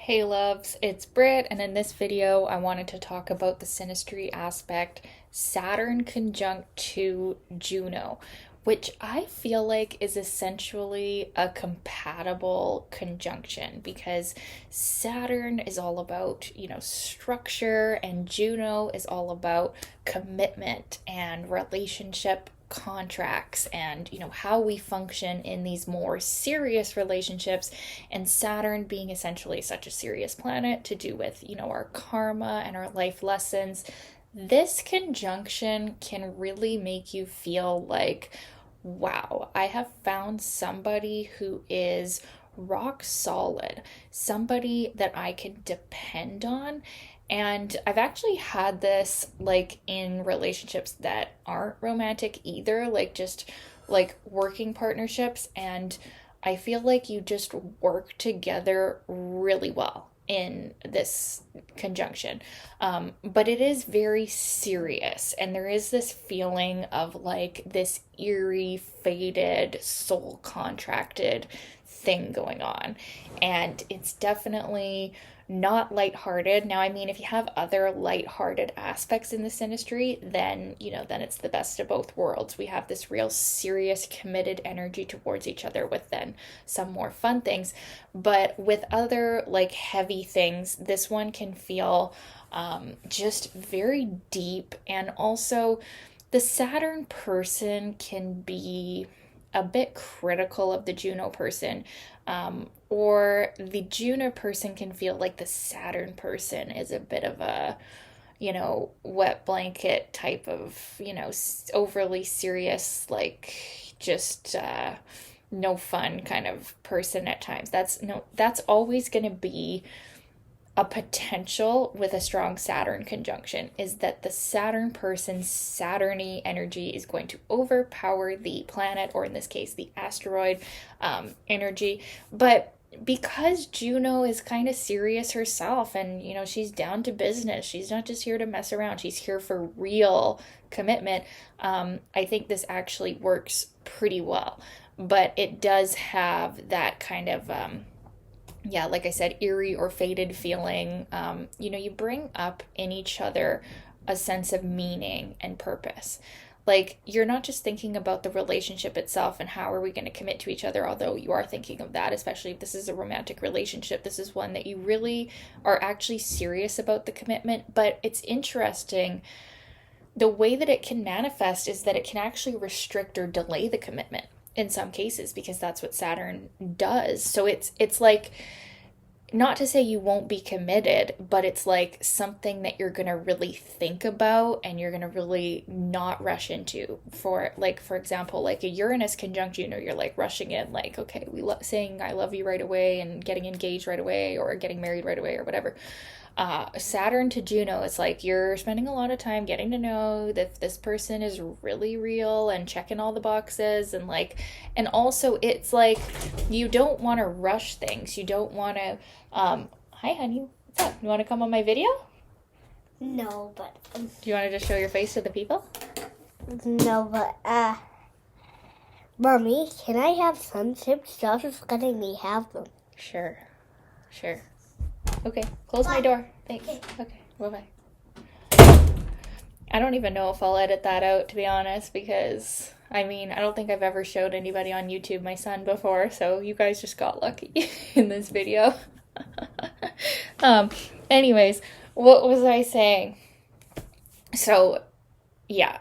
Hey loves, it's Britt, and in this video I wanted to talk about the Synastry aspect Saturn conjunct to Juno, which I feel like is essentially a compatible conjunction because Saturn is all about, structure, and Juno is all about commitment and relationship contracts and how we function in these more serious relationships, and Saturn being essentially such a serious planet to do with our karma and our life lessons. This conjunction can really make you feel like, wow, I have found somebody who is rock solid, somebody that I can depend on. And I've actually had this like in relationships that aren't romantic either, like just like working partnerships. And I feel like you just work together really well in this conjunction. But it is very serious, and there is this feeling of like this eerie, fated, soul contracted thing going on. And it's definitely not lighthearted. Now, I mean, if you have other lighthearted aspects in this industry, then, then it's the best of both worlds. We have this real serious, committed energy towards each other with then some more fun things. But with other like heavy things, this one can feel just very deep. And also, the Saturn person can be a bit critical of the Juno person, or the Juno person can feel like the Saturn person is a bit of a, wet blanket type of, overly serious, like just no fun kind of person at times. That's always going to be a potential with a strong Saturn conjunction, is that the Saturn person's Saturny energy is going to overpower the planet, or in this case, the asteroid energy. But because Juno is kind of serious herself, and she's down to business, she's not just here to mess around, she's here for real commitment. I think this actually works pretty well, but it does have that kind of like I said, eerie or fated feeling. You bring up in each other a sense of meaning and purpose. Like, you're not just thinking about the relationship itself and how are we going to commit to each other, although you are thinking of that, especially if this is a romantic relationship. This is one that you really are actually serious about the commitment. But it's interesting, the way that it can manifest is that it can actually restrict or delay the commitment in some cases, because that's what Saturn does. So it's like, not to say you won't be committed, but it's like something that you're going to really think about and you're going to really not rush into. For example, like a Uranus conjunct Juno, you're like rushing in, like, okay, saying I love you right away and getting engaged right away or getting married right away or whatever. Saturn to Juno, it's like you're spending a lot of time getting to know that this person is really real and checking all the boxes, and also it's like you don't want to rush things. You don't want to hi honey, what's up? You want to come on my video? No, but do you want to just show your face to the people? No, but Mommy, can I have some chips? Josh is letting me have them. Sure. Okay, close my door. Thanks. Okay, bye-bye. I don't even know if I'll edit that out, to be honest, because, I mean, I don't think I've ever showed anybody on YouTube my son before, so you guys just got lucky in this video. Anyways, what was I saying? So, yeah.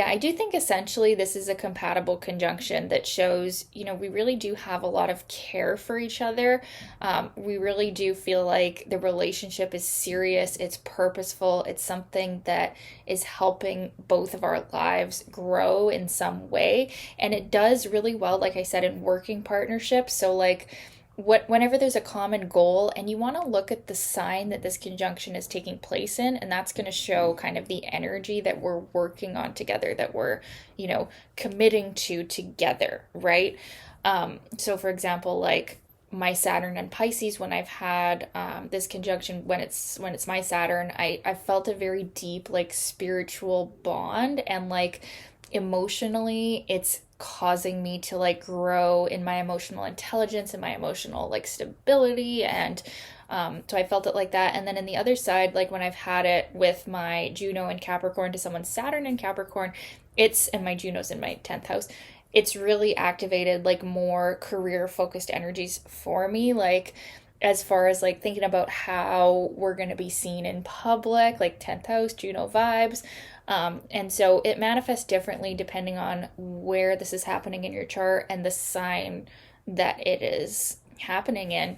I do think essentially this is a compatible conjunction that shows, we really do have a lot of care for each other. We really do feel like the relationship is serious, it's purposeful, it's something that is helping both of our lives grow in some way. And it does really well, like I said, in working partnerships. So like, whenever there's a common goal, and you want to look at the sign that this conjunction is taking place in, and that's going to show kind of the energy that we're working on together, that we're committing to together, right? So for example, like my Saturn and Pisces, when I've had this conjunction, when it's my Saturn, I felt a very deep like spiritual bond, and like emotionally it's causing me to like grow in my emotional intelligence and my emotional like stability. And so I felt it like that. And then in the other side, like when I've had it with my Juno and Capricorn to someone's Saturn and Capricorn, and my Juno's in my 10th house, it's really activated like more career focused energies for me. Like, as far as like thinking about how we're going to be seen in public, like 10th house, Juno vibes. And so it manifests differently depending on where this is happening in your chart and the sign that it is happening in.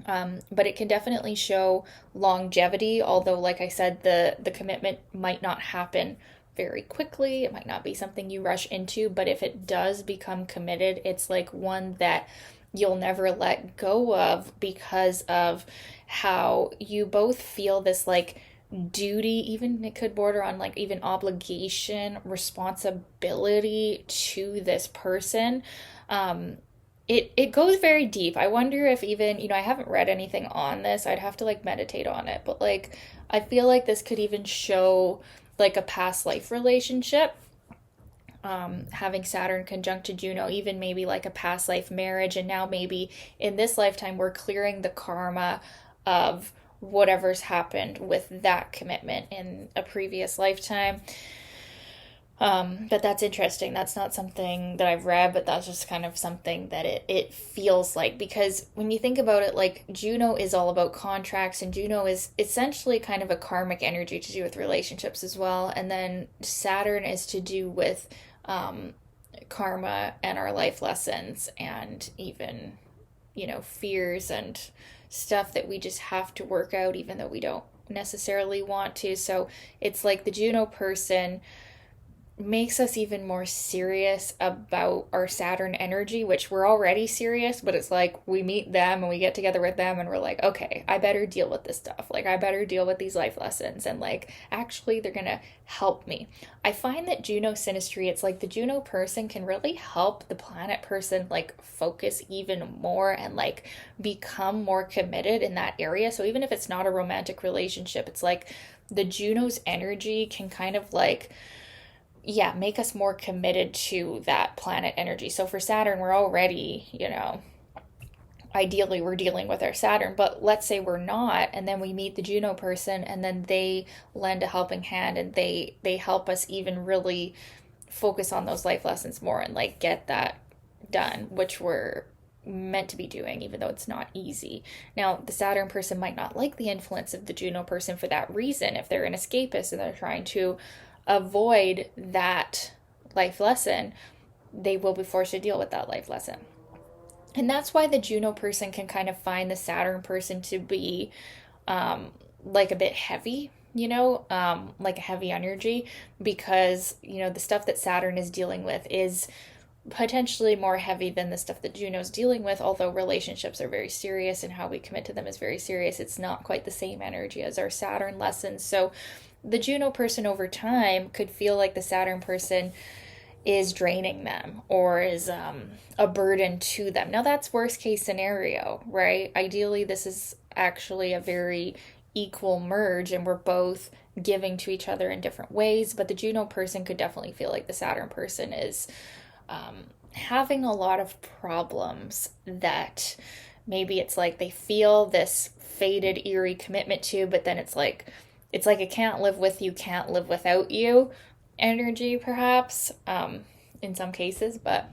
But it can definitely show longevity, although, like I said, the commitment might not happen very quickly. It might not be something you rush into, but if it does become committed, it's like one that you'll never let go of because of how you both feel this like duty, even it could border on like even obligation, responsibility to this person. It goes very deep. I wonder if even, I haven't read anything on this. I'd have to like meditate on it, but like I feel like this could even show like a past life relationship, having Saturn conjunct to Juno, even maybe like a past life marriage. And now maybe in this lifetime, we're clearing the karma of whatever's happened with that commitment in a previous lifetime. But that's interesting. That's not something that I've read, but that's just kind of something that it feels like. Because when you think about it, like Juno is all about contracts, and Juno is essentially kind of a karmic energy to do with relationships as well. And then Saturn is to do with karma and our life lessons, and even, fears and stuff that we just have to work out, even though we don't necessarily want to. So it's like the Juno person makes us even more serious about our Saturn energy, which we're already serious, but it's like we meet them and we get together with them and we're like, okay, I better deal with this stuff. Like, I better deal with these life lessons. And like, actually, they're going to help me. I find that Juno synastry, it's like the Juno person can really help the planet person like focus even more and like become more committed in that area. So even if it's not a romantic relationship, it's like the Juno's energy can kind of like, make us more committed to that planet energy. So for Saturn, we're already, ideally we're dealing with our Saturn, but let's say we're not, and then we meet the Juno person and then they lend a helping hand and they help us even really focus on those life lessons more and like get that done, which we're meant to be doing, even though it's not easy. Now, the Saturn person might not like the influence of the Juno person for that reason. If they're an escapist and they're trying to avoid that life lesson, they will be forced to deal with that life lesson. And that's why the Juno person can kind of find the Saturn person to be like a bit heavy, like a heavy energy, because, the stuff that Saturn is dealing with is potentially more heavy than the stuff that Juno's dealing with, although relationships are very serious and how we commit to them is very serious. It's not quite the same energy as our Saturn lessons. So the Juno person over time could feel like the Saturn person is draining them or is a burden to them. Now, that's worst case scenario, right? Ideally, this is actually a very equal merge and we're both giving to each other in different ways. But the Juno person could definitely feel like the Saturn person is having a lot of problems that maybe it's like they feel this faded, eerie commitment to, but then it's like I can't live with you, can't live without you energy, perhaps, in some cases. But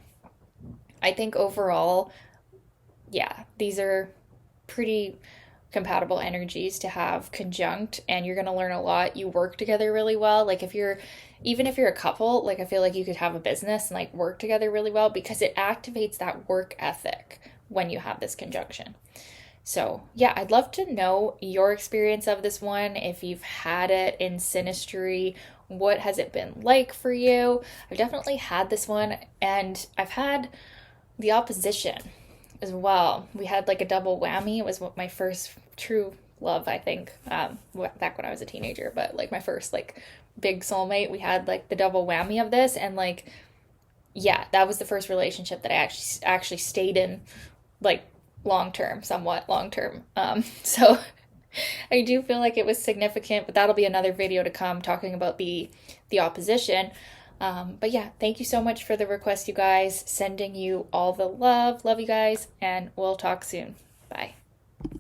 I think overall, these are pretty compatible energies to have conjunct, and you're going to learn a lot. You work together really well. Like even if you're a couple, like I feel like you could have a business and like work together really well because it activates that work ethic when you have this conjunction. So I'd love to know your experience of this one. If you've had it in Synastry, what has it been like for you? I've definitely had this one, and I've had the opposition as well. We had like a double whammy. It was my first true love, I think, back when I was a teenager, but like my first like big soulmate. We had like the double whammy of this, and like, that was the first relationship that I actually stayed in, like, somewhat long term. So I do feel like it was significant, but that'll be another video to come talking about the opposition. But yeah, thank you so much for the request, you guys. Sending you all the love. Love you guys, and we'll talk soon.